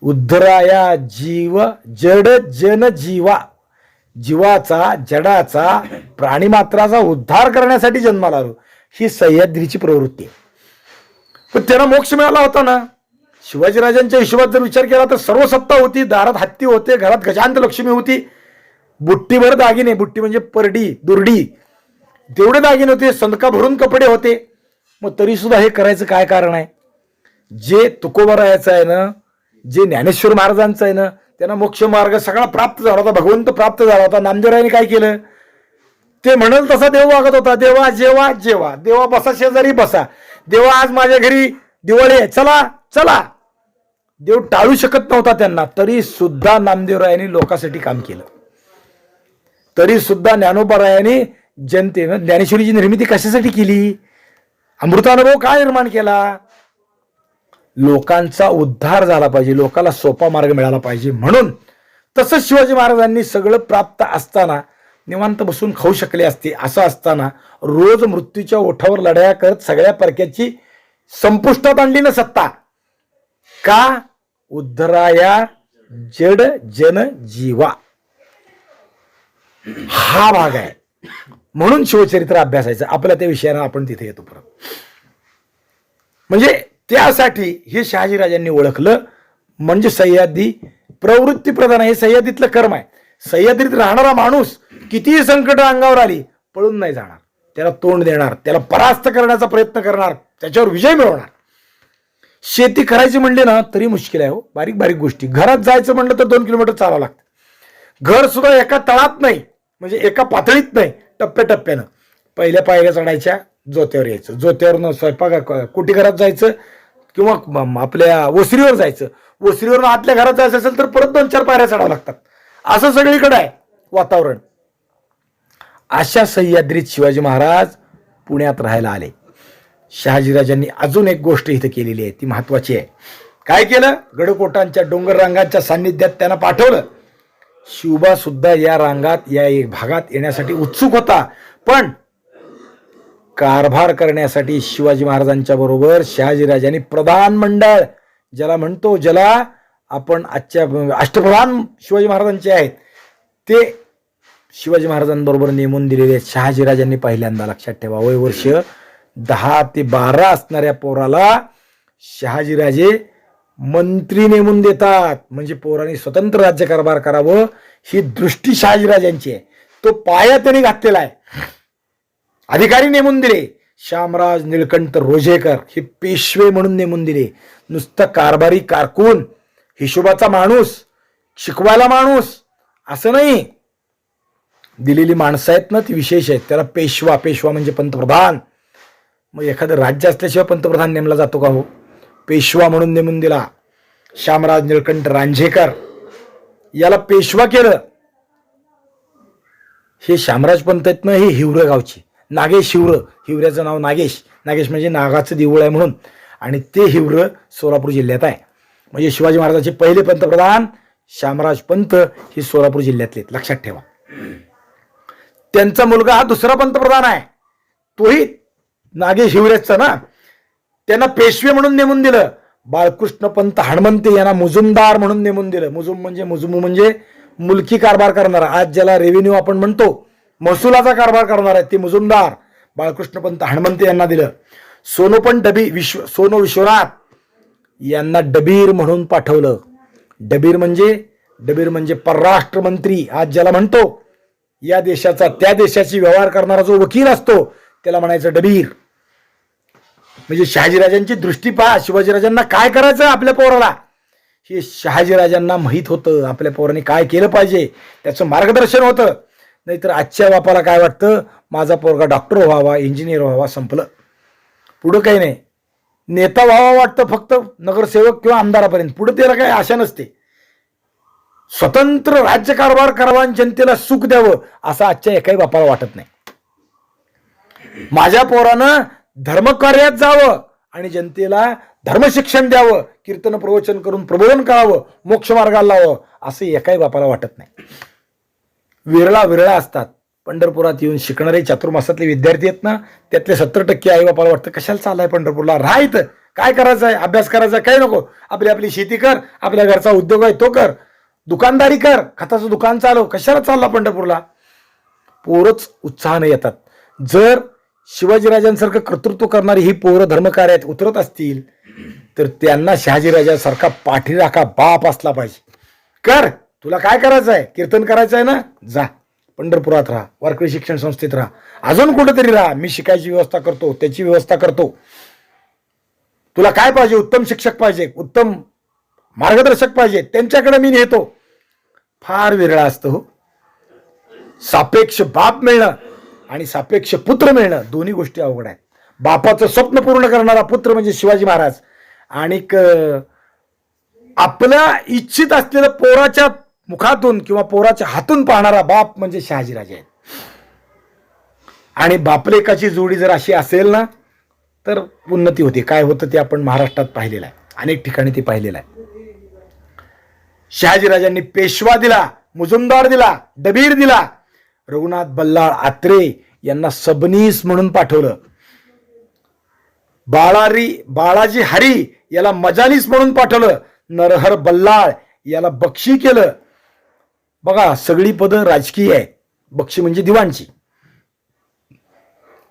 उद्धराया जीव जड जन जीवा, जीवाचा जडाचा प्राणीमात्राचा उद्धार करण्यासाठी जन्माला आलो. ही सह्याद्रीची प्रवृत्ती आहे. पण त्यांना मोक्ष मिळाला होता ना. शिवाजीराजांच्या हिशोबात जर विचार केला तर सर्व सत्ता होती, दारात हत्ती होते, घरात गजांत लक्ष्मी होती, बुट्टीभर दागिने, बुट्टी म्हणजे परडी दुर्डी, तेवढे दागिने होते, संदका भरून कपडे होते. मग तरी सुद्धा हे करायचं काय कारण आहे. जे तुकोबरायाचं आहे ना, जे ज्ञानेश्वर महाराजांचं आहे ना, त्यांना मोक्ष मार्ग सगळा प्राप्त झाला होता, भगवंत प्राप्त झाला होता. नामदेवरायांनी काय केलं, ते म्हणाल तसा देव वागत होता. देवा जेवा जेवा, देवा बसा शेजारी बसा, देवा आज माझ्या घरी दिवाळी आहे, चला चला. देव टाळू शकत नव्हता त्यांना. तरी सुद्धा नामदेवरायांनी लोकांसाठी काम केलं. तरी सुद्धा ज्ञानोबारायांनी जनतेनं ज्ञानेश्वरीची निर्मिती कशासाठी केली, अमृतानुभव काय निर्माण केला, लोकांचा उद्धार झाला पाहिजे, लोकांना सोपा मार्ग मिळाला पाहिजे म्हणून. तसंच शिवाजी महाराजांनी सगळं प्राप्त असताना निवांत बसून खाऊ शकले असते. असं असताना रोज मृत्यूच्या ओठावर लढाया करत सगळ्या परक्याची संपुष्टात आणली ना सत्ता. का, उद्धराया जड जन जीवा हा भाग आहे. म्हणून शिवचरित्र अभ्यासायचं. आपल्या त्या विषयानं आपण तिथे येतो परत. म्हणजे त्यासाठी हे शहाजीराजांनी ओळखलं. म्हणजे सह्याद्री प्रवृत्ती प्रधान आहे, सह्याद्रीतलं कर्म आहे. सह्याद्रीत राहणारा माणूस कितीही संकट अंगावर आली पळून नाही जाणार, त्याला तोंड देणार, त्याला परास्त करण्याचा प्रयत्न करणार, त्याच्यावर विजय मिळवणार. शेती करायची म्हणली ना तरी मुश्किल आहे हो, बारीक बारीक गोष्टी. घरात जायचं म्हणलं तर 2 किलोमीटर चालावं लागतं. घर सुद्धा एका तळात नाही, म्हणजे एका पातळीत नाही, टप्प्याटप्प्यानं. पहिल्या पायऱ्या चढायच्या, जोत्यावर यायचं, जोत्यावरनं स्वयंपाक कुटी घरात जायचं किंवा आपल्या ओसरीवर जायचं, ओसरीवरून आतल्या घरात जायचं असेल तर परत 2-4 पायऱ्या चढावं लागतात. असं सगळीकडे आहे वातावरण. अशा सह्याद्रीत शिवाजी महाराज पुण्यात राहायला आले. शहाजीराजांनी अजून एक गोष्ट इथं केलेली आहे, ती महत्वाची आहे. काय केलं? गडकोटांच्या डोंगर रांगांच्या सान्निध्यात त्यांना पाठवलं. शिवबा सुद्धा या रांगात, या भागात येण्यासाठी उत्सुक होता, पण कारभार करण्यासाठी शिवाजी महाराजांच्या बरोबर शहाजीराजांनी प्रधान मंडळ, ज्याला आपण आजच्या अष्टप्रधान शिवाजी महाराजांचे आहेत, ते शिवाजी महाराजांबरोबर नेमून दिलेले आहेत. शहाजीराजांनी पहिल्यांदा, लक्षात ठेवा, वय वर्ष 10 ते 12 असणाऱ्या पोराला शहाजीराजे मंत्री नेमून देतात. म्हणजे पोरांनी स्वतंत्र राज्यकारभार करावं ही दृष्टी शहाजीराजांची आहे. तो पाया त्यांनी घातलेला आहे. अधिकारी नेमून दिले. शामराज निळकंठ रोजेकर हे पेशवे म्हणून नेमून दिले. नुसतं कारभारी कारकून, हिशोबाचा माणूस, शिकवायला माणूस असं नाही. दिलेली माणसं आहेत ना ती विशेष आहेत. त्याला पेशवा म्हणजे पंतप्रधान. मग एखादं राज्य असल्याशिवाय पंतप्रधान नेमला जातो का हो? पेशवा म्हणून नेमून दिला. शामराज निळकंठ रांझेकर याला पेशवा केलं. हे शामराज पंत आहेत ना, हे हिवरे गावची, नागेश हिवरं, हिवऱ्याचं नाव नागेश, नागेश म्हणजे नागाचं देऊळ आहे म्हणून. आणि ते हिवरं सोलापूर जिल्ह्यात आहे. म्हणजे शिवाजी महाराजांचे पहिले पंतप्रधान शामराज पंत हे सोलापूर जिल्ह्यातले, लक्षात ठेवा. त्यांचा मुलगा हा दुसरा पंतप्रधान आहे, तोही नागेश हिवरेचा ना. त्यांना पेशवे म्हणून नेमून दिलं. बाळकृष्ण पंत हणमंते यांना मुजुमदार म्हणून नेमून दिलं. मुजुम म्हणजे मुलकी कारभार करणारा. आज ज्याला रेव्हेन्यू आपण म्हणतो, महसुलाचा कारभार करणार आहे, ते मुजुमदार बाळकृष्ण पंत हणमंते यांना दिलं. सोनो विश्वनाथ यांना डबीर म्हणून पाठवलं. डबीर म्हणजे परराष्ट्र मंत्री आज ज्याला म्हणतो. या देशाचा त्या देशाची व्यवहार करणारा जो वकील असतो त्याला म्हणायचं डबीर. म्हणजे शहाजीराजांची दृष्टी पहा, शिवाजीराजांना काय करायचं आपल्या पोराला हे शहाजीराजांना माहीत होतं. आपल्या पोराने काय केलं पाहिजे त्याचं मार्गदर्शन होतं. नाहीतर आजच्या बापाला काय वाटतं, माझा पोरगा डॉक्टर व्हावा, इंजिनियर व्हावा, संपलं, पुढं काही नाही. नेता व्हावा वाटतं फक्त, नगरसेवक किंवा आमदारापर्यंत, पुढे त्याला काही आशा नसते. स्वतंत्र राज्यकारभार करावा आणि जनतेला सुख द्यावं असं आजच्या एकाही बापाला वाटत नाही. माझ्या पोरानं धर्मकार्यात जावं आणि जनतेला धर्मशिक्षण द्यावं, कीर्तन प्रवचन करून प्रबोधन करावं, मोक्ष मार्गाला लावावं असं एकाही बापाला वाटत नाही. विरळा असतात. पंढरपुरात येऊन शिकणारे चातुर्मासातले विद्यार्थी आहेत ना, त्यातले 70% आई बापाला वाटतं कशाला चाललाय पंढरपूरला, राहा इथं, काय करायचं आहे, अभ्यास करायचा काही नको, आपली शेती कर, आपल्या घरचा उद्योग आहे तो कर, दुकानदारी कर, खताचं दुकान चालव, कशाला चालला पंढरपूरला. पोरच उत्साहाने येतात. जर शिवाजीराजांसारखं कर्तृत्व करणारी ही पोरं धर्मकार्यात उतरत असतील तर त्यांना शहाजीराजांसारखा पाठीराखा बाप असला पाहिजे. कर, तुला काय करायचं आहे, कीर्तन करायचं आहे ना, जा पंढरपुरात राहा, वारकरी शिक्षण संस्थेत राहा, अजून कुठेतरी राहा, मी शिकायची व्यवस्था करतो, त्याची व्यवस्था करतो. तुला काय पाहिजे, उत्तम शिक्षक पाहिजे, उत्तम मार्गदर्शक पाहिजे, त्यांच्याकडे मी नेतो. फार विरळ असतं हो. सापेक्ष बाप मिळणं आणि सापेक्ष पुत्र मिळणं दोन्ही गोष्टी अवघड आहेत. बापाचं स्वप्न पूर्ण करणारा पुत्र म्हणजे शिवाजी महाराज, आणि आपल्या इच्छित असलेलं पोराच्या मुखातून किंवा पोराच्या हातून पाहणारा बाप म्हणजे शहाजीराजे आहेत. आणि बापलेकाची जोडी जर अशी असेल ना तर उन्नती होते. काय होतं ते आपण महाराष्ट्रात पाहिलेलं आहे, अनेक ठिकाणी ते पाहिलेलं आहे. शहाजीराजांनी पेशवा दिला, मुजुमदार दिला, डबीर दिला, रघुनाथ बल्लाळ आत्रे यांना सबनीस म्हणून पाठवलं, बाळाजी हरी याला मजानीस म्हणून पाठवलं, नरहर बल्लाळ याला बक्षी केलं. बघा, सगळी पदं राजकीय आहे. बक्षी म्हणजे दिवाणची,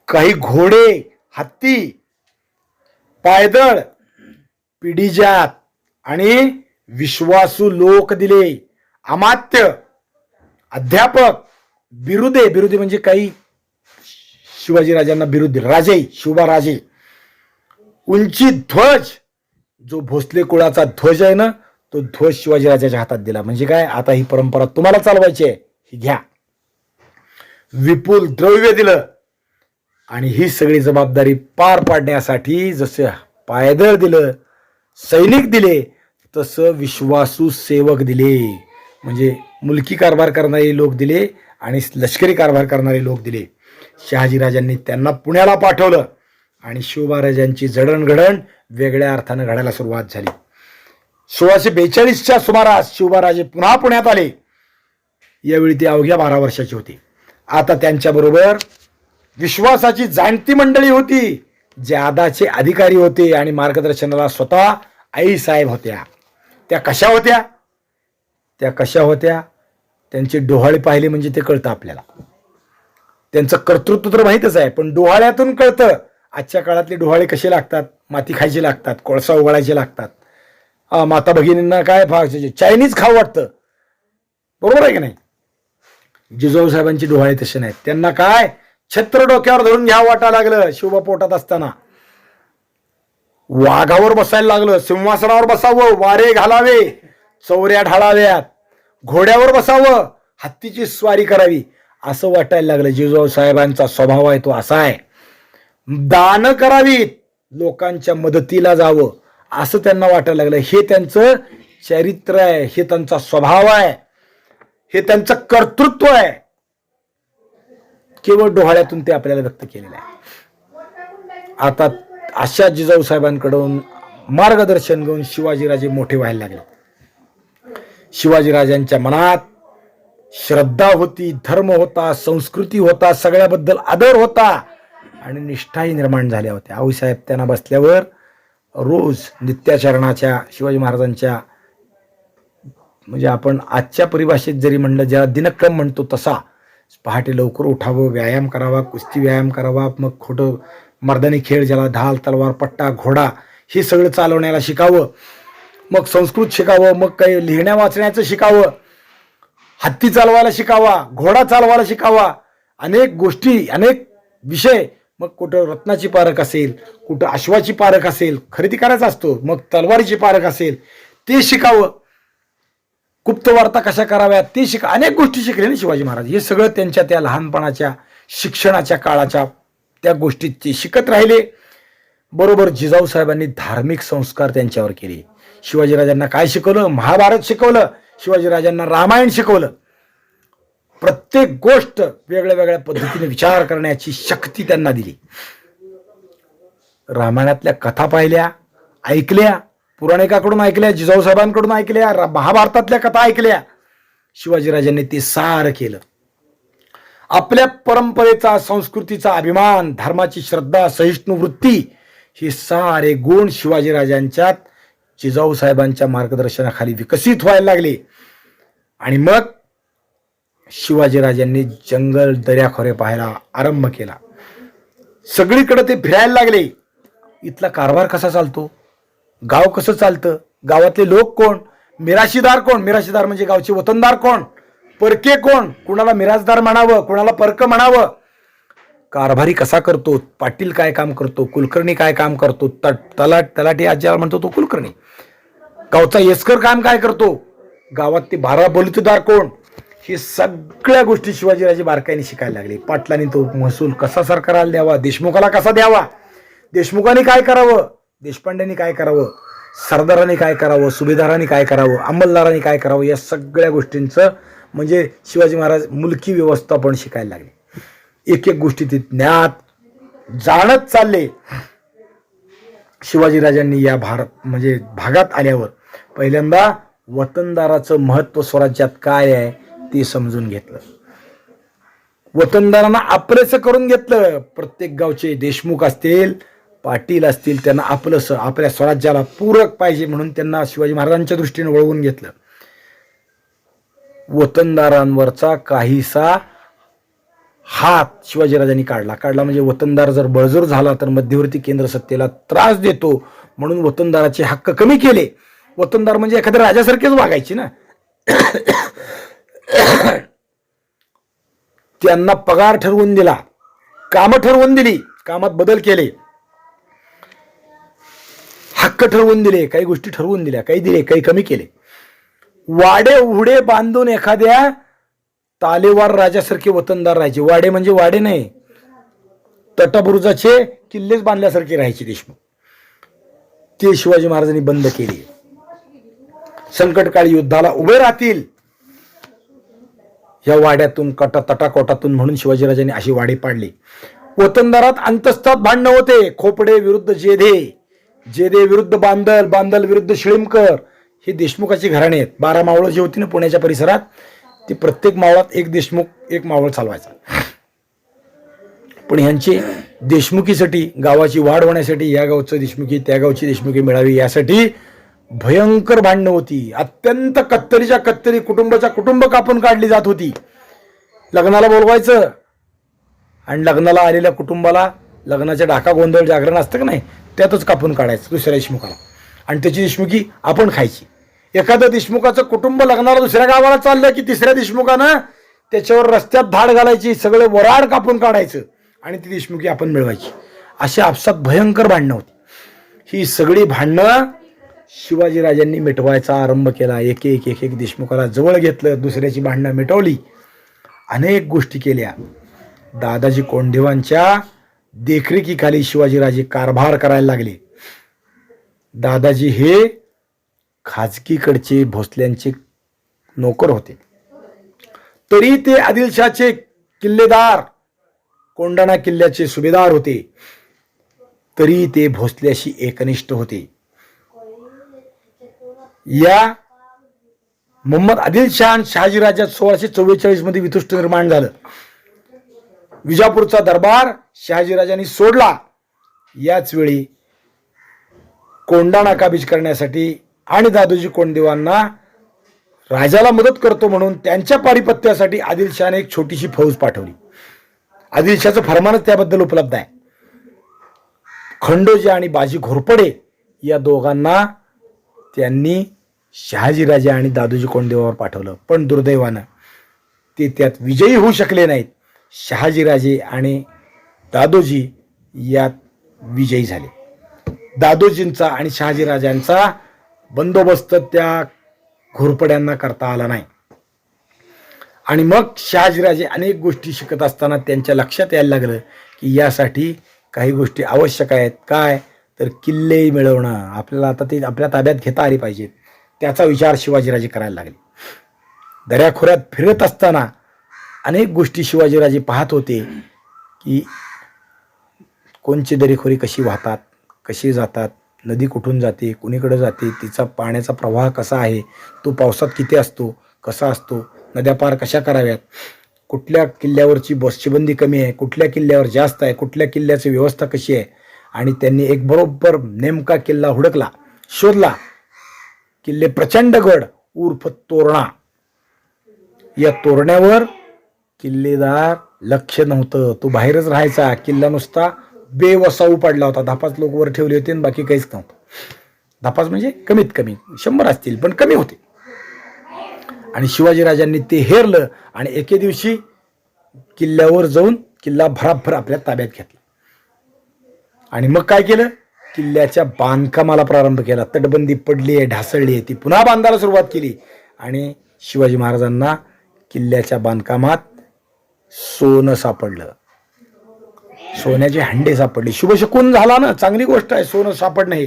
काही घोडे, हत्ती, पायदळ, पिढीजात आणि विश्वासू लोक दिले. अमात्य, अध्यापक, बिरुदे म्हणजे काही शिवाजीराजांना बिरुद दिले. राजे, शिवबा राजे. उंची ध्वज, जो भोसले कुळाचा ध्वज आहे ना, तो ध्वज शिवाजीराजाच्या हातात दिला. म्हणजे काय, आता ही परंपरा तुम्हाला चालवायची आहे, ही घ्या. विपुल द्रव्य दिलं. आणि ही सगळी जबाबदारी पार पाडण्यासाठी जसं पायदळ दिलं, सैनिक दिले, तसं विश्वासू सेवक दिले. म्हणजे मुलकी कारभार करणारे लोक दिले आणि लष्करी कारभार करणारे लोक दिले. शहाजीराजांनी त्यांना पुण्याला पाठवलं आणि शिवबाराजांची जडणघडण वेगळ्या अर्थानं घडायला सुरुवात झाली. 1642च्या सुमारास शिवबाराजे पुन्हा पुण्यात आले. यावेळी ते अवघ्या 12 वर्षाचे होते. आता त्यांच्याबरोबर विश्वासाची जाणती मंडळी होती, जादाचे अधिकारी होते आणि मार्गदर्शनाला स्वतः आई साहेब होत्या. त्या कशा होत्या? त्यांचे डोहाळे पाहिले म्हणजे ते कळतं आपल्याला. त्यांचं कर्तृत्व तर माहीतच आहे, पण डोहाळ्यातून कळतं. आजच्या काळातले डोहाळे कसे लागतात? माती खायचे लागतात, कोळसा उघडायचे लागतात. माता भगिनींना काय चायनीज खाऊ वाटतं, बरोबर आहे की नाही? जिजाऊ साहेबांची डोहाळे तसे नाहीत. त्यांना काय छत्र डोक्यावर धरून घ्यावं वाटा लागलं. शिवबा पोटात असताना वाघावर बसायला लागलं, सिंहासनावर बसावं, वारे घालावे, चौऱ्या ढाळाव्यात, घोड्यावर बसावं, हत्तीची स्वारी करावी, असं वाटायला लागलं. जिजाऊ साहेबांचा स्वभाव आहे तो असा आहे. दान करावीत, लोकांच्या मदतीला जावं, असं त्यांना वाटायला लागलं. हे त्यांचं चरित्र आहे, हे त्यांचा स्वभाव आहे, हे त्यांचं कर्तृत्व आहे. केवळ डोहाळ्यातून ते आपल्याला व्यक्त केलेलं आहे. आता अशा जिजाऊ साहेबांकडून मार्गदर्शन घेऊन शिवाजीराजे मोठे व्हायला लागले. शिवाजीराजांच्या मनात श्रद्धा होती, धर्म होता, संस्कृती होता, सगळ्याबद्दल आदर होता आणि निष्ठाही निर्माण झाल्या होत्या. आऊसाहेब त्यांना बसल्यावर रोज नित्याचरणाच्या शिवाजी महाराजांच्या, म्हणजे आपण आजच्या परिभाषेत जरी म्हणलं, ज्याला दिनक्रम म्हणतो तसा, पहाटे लवकर उठावं, व्यायाम करावा, कुस्ती व्यायाम करावा, मग खोटं मर्दानी खेळ, ज्याला ढाल, तलवार, पट्टा, घोडा, हे सगळं चालवण्याला शिकावं, मग संस्कृत शिकावं, मग काही लिहिण्या वाचण्याचं शिकावं, हत्ती चालवायला शिकावा, घोडा चालवायला शिकावा, अनेक गोष्टी, अनेक विषय. मग कुठं रत्नाची पारख असेल, कुठं अश्वाची पारख असेल, खरेदी करायचा असतो, मग तलवारीची पारख असेल ते शिकावं, गुप्तवार्ता कशा कराव्यात ते शिका, अनेक गोष्टी शिकले ना शिवाजी महाराज. हे सगळं त्यांच्या त्या लहानपणाच्या शिक्षणाच्या काळाच्या त्या गोष्टी ते शिकत राहिले. बरोबर जिजाऊ साहेबांनी धार्मिक संस्कार त्यांच्यावर केले. शिवाजीराजांना काय शिकवलं? महाभारत शिकवलं. शिवाजीराजांना रामायण शिकवलं. प्रत्येक गोष्ट वेगळ्या वेगळ्या पद्धतीने विचार करण्याची शक्ती त्यांना दिली. रामायणातल्या कथा पाहिल्या, ऐकल्या, पुराणिकाकडून ऐकल्या, जिजाऊ साहेबांकडून ऐकल्या, महाभारतातल्या कथा ऐकल्या. शिवाजीराजांनी ते सारं केलं. आपल्या परंपरेचा, संस्कृतीचा अभिमान, धर्माची श्रद्धा, सहिष्णू वृत्ती, हे सारे गुण शिवाजीराजांच्यात जिजाऊ साहेबांच्या मार्गदर्शनाखाली विकसित व्हायला लागले. आणि मग शिवाजीराजांनी जंगल, दर्याखोरे पाहायला आरंभ केला. सगळीकडे ते फिरायला लागले. इथला कारभार कसा चालतो, गाव कसं चालतं, गावातले लोक कोण, मिराशीदार कोण, मिराशीदार म्हणजे गावचे वतनदार कोण, परके कोण, कुणाला मिराजदार म्हणावं, कुणाला परक म्हणावं, कारभारी कसा करतो, पाटील काय काम करतो, कुलकर्णी काय काम करतो, तलाठी आज ज्याला म्हणतो तो कुलकर्णी, गावचा येसकर काम काय करतो, गावात ते 12 बलुतेदार कोण, हे सगळ्या गोष्टी शिवाजीराजे बारकाईने शिकायला लागले. पाटलांनी तो महसूल कसा सरकारला द्यावा, देशमुखाला कसा द्यावा, देशमुखांनी काय करावं, देशपांड्यांनी काय करावं, सरदारांनी काय करावं, सुभेदारांनी काय करावं, अंमलदारांनी काय करावं, या सगळ्या गोष्टींचं म्हणजे शिवाजी महाराज मुलकी व्यवस्थापन शिकायला लागले. एक एक गोष्टी ते ज्ञात जाणत चालले. शिवाजीराजांनी या म्हणजे भागात आल्यावर पहिल्यांदा वतनदाराचं महत्व स्वराज्यात काय आहे ते समजून घेतलं. वतनदारांना आपलंसं करून घेतलं. प्रत्येक गावचे देशमुख असतील, पाटील असतील, त्यांना आपलंसं, आपल्या स्वराज्याला पूरक पाहिजे म्हणून त्यांना शिवाजी महाराजांच्या दृष्टीने वळवून घेतलं. वतनदारांवरचा काहीसा हात शिवाजीराजांनी काढला म्हणजे वतनदार जर बळजोर झाला तर मध्यवर्ती केंद्र सत्तेला त्रास देतो म्हणून वतनदाराचे हक्क कमी केले. वतनदार म्हणजे एखाद्या राजासारखेच वागायचे ना. त्यांना पगार ठरवून दिला, कामं ठरवून दिली, कामात बदल केले, हक्क ठरवून दिले, काही गोष्टी ठरवून दिल्या, काही दिले, काही कमी केले. वाडे उघडे बांधून एखाद्या तालेवार राजासारखे वतनदार राहायचे. वाडे म्हणजे वाडे नाही, तटबुरुजाचे किल्लेच बांधल्यासारखे राहायचे देशमुख. ते शिवाजी महाराजांनी बंद केले. संकटकाळी युद्धाला उभे राहतील या वाड्यातून तटाकोटातून म्हणून शिवाजीराजांनी अशी वाडे पाडली. वतनदारात अंतस्तात भांडणं होते. खोपडे विरुद्ध जेधे, जेधे विरुद्ध बांदल, बांदल विरुद्ध शिळीमकर, हे देशमुखाची घराणे आहेत. 12 मावळं जी होती ना पुण्याच्या परिसरात, ती प्रत्येक मावळात एक देशमुख एक मावळ चालवायचा. पण ह्यांची देशमुखीसाठी, गावाची वाढ होण्यासाठी, या गावचं देशमुखी त्या गावची देशमुखी मिळावी यासाठी भयंकर भांडणं होती. अत्यंत कत्तलीच्या कत्तली, कुटुंबाच्या कुटुंब कापून काढली जात होती. लग्नाला बोलवायचं आणि लग्नाला आलेल्या कुटुंबाला लग्नाच्या डाका गोंधळ जागरण असतं का नाही, त्यातच कापून काढायचं दुसऱ्या देशमुखाला, आणि त्याची देशमुखी आपण खायची. एखादं देशमुखाचं कुटुंब लग्नाला दुसऱ्या गावाला चाललं की तिसऱ्या देशमुखानं त्याच्यावर रस्त्यात धाड घालायची, सगळं वराड कापून काढायचं आणि ती देशमुखी आपण मिळवायची. अशी आपसात भयंकर भांडणं होती. ही सगळी भांडणं शिवाजीराजांनी मिटवायचा आरंभ केला. एक एक एक एक देशमुखाला जवळ घेतलं, दुसऱ्याची भांडणं मिटवली, अनेक गोष्टी केल्या. दादाजी कोंढदेवांच्या देखरेखीखाली शिवाजीराजे कारभार करायला लागले. दादाजी हे खाजगीकडचे भोसल्यांचे नोकर होते, तरी ते आदिलशाहचे किल्लेदार, कोंढाणा किल्ल्याचे सुभेदार होते, तरी ते भोसल्याशी एकनिष्ठ होते. या मोहम्मद आदिलशाह आणि शहाजीराजात 1644 मध्ये वितुष्ट निर्माण झालं. विजापूरचा दरबार शहाजीराजांनी सोडला. याच वेळी कोंढाणा काबीज करण्यासाठी आणि दादोजी कोंडदेवांना राजाला मदत करतो म्हणून त्यांच्या पारिपत्यासाठी आदिलशहाने एक छोटीशी फौज पाठवली. आदिलशहाचं फरमानच त्याबद्दल उपलब्ध आहे. खंडोजी आणि बाजी घोरपडे या दोघांना त्यांनी शहाजीराजे आणि दादोजी कोंडदेवावर पाठवलं, पण दुर्दैवानं ते त्यात विजयी होऊ शकले नाहीत. शहाजीराजे आणि दादोजी यात विजयी झाले. दादोजींचा आणि शहाजीराजांचा बंदोबस्त त्या घोरपड्यांना करता आला नाही. आणि मग शहाजीराजे अनेक गोष्टी शिकत असताना त्यांच्या लक्षात यायला लागलं की यासाठी काही गोष्टी आवश्यक आहेत. काय तर किल्ले मिळवणं, आपल्याला आता ते आपल्या ताब्यात घेता आली पाहिजेत. त्याचा विचार शिवाजीराजे करायला लागले. दऱ्याखोऱ्यात फिरत असताना अनेक गोष्टी शिवाजीराजे पाहत होते की कोणची दरीखोरी कशी वाहतात, कशी जातात, नदी कुठून जाते, कुणीकडे जाते, तिचा पाण्याचा प्रवाह कसा आहे, तो पावसात किती असतो, कसा असतो, नद्या पार कशा कराव्यात, कुठल्या किल्ल्यावरची बसचीबंदी कमी आहे, कुठल्या किल्ल्यावर जास्त आहे, कुठल्या किल्ल्याची व्यवस्था कशी आहे. आणि त्यांनी एक बरोबर नेमका किल्ला हुडकला, शोधला. किल्ले प्रचंडगड उर्फ तोरणा. या तोरण्यावर किल्लेदार लक्ष नव्हतं, तो बाहेरच राहायचा. किल्ला नुसता बेवसाऊ पडला होता. 10-5 लोक वर ठेवले होते आणि बाकी काहीच नव्हतं. 10-5 म्हणजे कमीत कमी 100 असतील, पण कमी होते. आणि शिवाजीराजांनी ते हेरलं आणि एके दिवशी किल्ल्यावर जाऊन किल्ला भराभर आपल्या ताब्यात घेतला. आणि मग काय केलं, किल्ल्याच्या बांधकामाला प्रारंभ केला. तटबंदी पडली आहे, ढासळली आहे, ती पुन्हा बांधायला सुरुवात केली. आणि शिवाजी महाराजांना किल्ल्याच्या बांधकामात सोनं सापडलं, सोन्याचे हंडे सापडले. शुभशकून झाला ना, चांगली गोष्ट आहे सोनं सापडणं. हे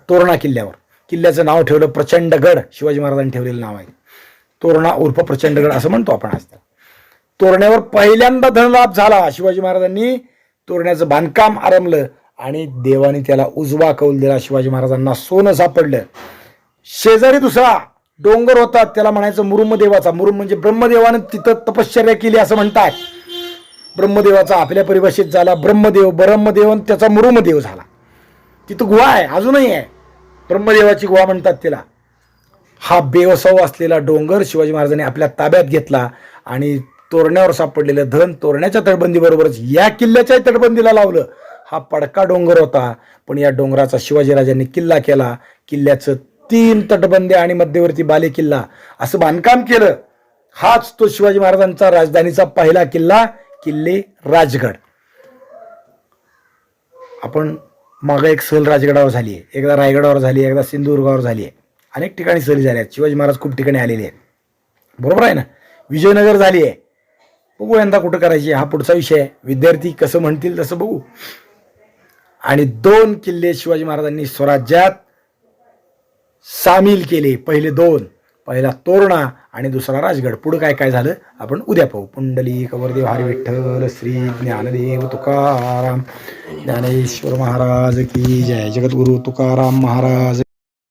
तोरणा किल्ल्यावर किल्ल्याचं नाव ठेवलं प्रचंडगड. शिवाजी महाराजांनी ठेवलेलं नाव आहे तोरणा उर्फ प्रचंडगड असं म्हणतो आपण आज. तोरण्यावर पहिल्यांदा धनलाभ झाला. शिवाजी महाराजांनी तोरण्याचं बांधकाम आरंभलं आणि देवाने त्याला उजवा कौल दिला. शिवाजी महाराजांना सोनं सापडलं. शेजारी दुसरा डोंगर होता, त्याला म्हणायचं मुरुमदेवाचा. मुरुम म्हणजे ब्रह्मदेवानं तिथं तपश्चर्या केली असं म्हणतात. ब्रह्मदेवाचा आपल्या परिभाषेत झाला ब्रह्मदेव. ब्रह्मदेव त्याचा मुरुमदेव झाला. तिथं गुहा आहे, अजूनही आहे, ब्रह्मदेवाची गुहा म्हणतात तिला. हा बेवसाव असलेला डोंगर शिवाजी महाराजांनी आपल्या ताब्यात घेतला आणि तोरण्यावर सापडलेलं धन तोरण्याच्या तटबंदीबरोबरच या किल्ल्याच्याही तटबंदीला लावलं. हा पडका डोंगर होता, पण या डोंगराचा शिवाजीराजांनी किल्ला केला. किल्ल्याचं 3 तटबंदी आणि मध्यवर्ती बाले किल्ला असं बांधकाम केलं. हाच तो शिवाजी महाराजांचा राजधानीचा पहिला किल्ला, किल्ले राजगड. आपण मागं एक सहल राजगडावर झाली आहे, एकदा रायगडावर झाली आहे, एकदा सिंधुदुर्गावर झाली आहे. अनेक ठिकाणी सहली झाल्या आहेत. शिवाजी महाराज खूप ठिकाणी आलेले आहेत, बरोबर आहे ना. विजयनगर झाली आहे. बघू यंदा कुठं करायची, हा पुढचा विषय आहे. विद्यार्थी कसं म्हणतील तसं बघू. आणि 2 किल्ले शिवाजी महाराजांनी स्वराज्यात सामील केले. पहिले 2, पहिला तोरणा आणि दुसरा राजगड. पुढे काय काय झालं आपण उद्या पाहू. पुंडलिक वरदेव हरी विठ्ठल श्री ज्ञानदेव तुकाराम ज्ञानेश्वर महाराज की जय. जगद्गुरु तुकाराम महाराज.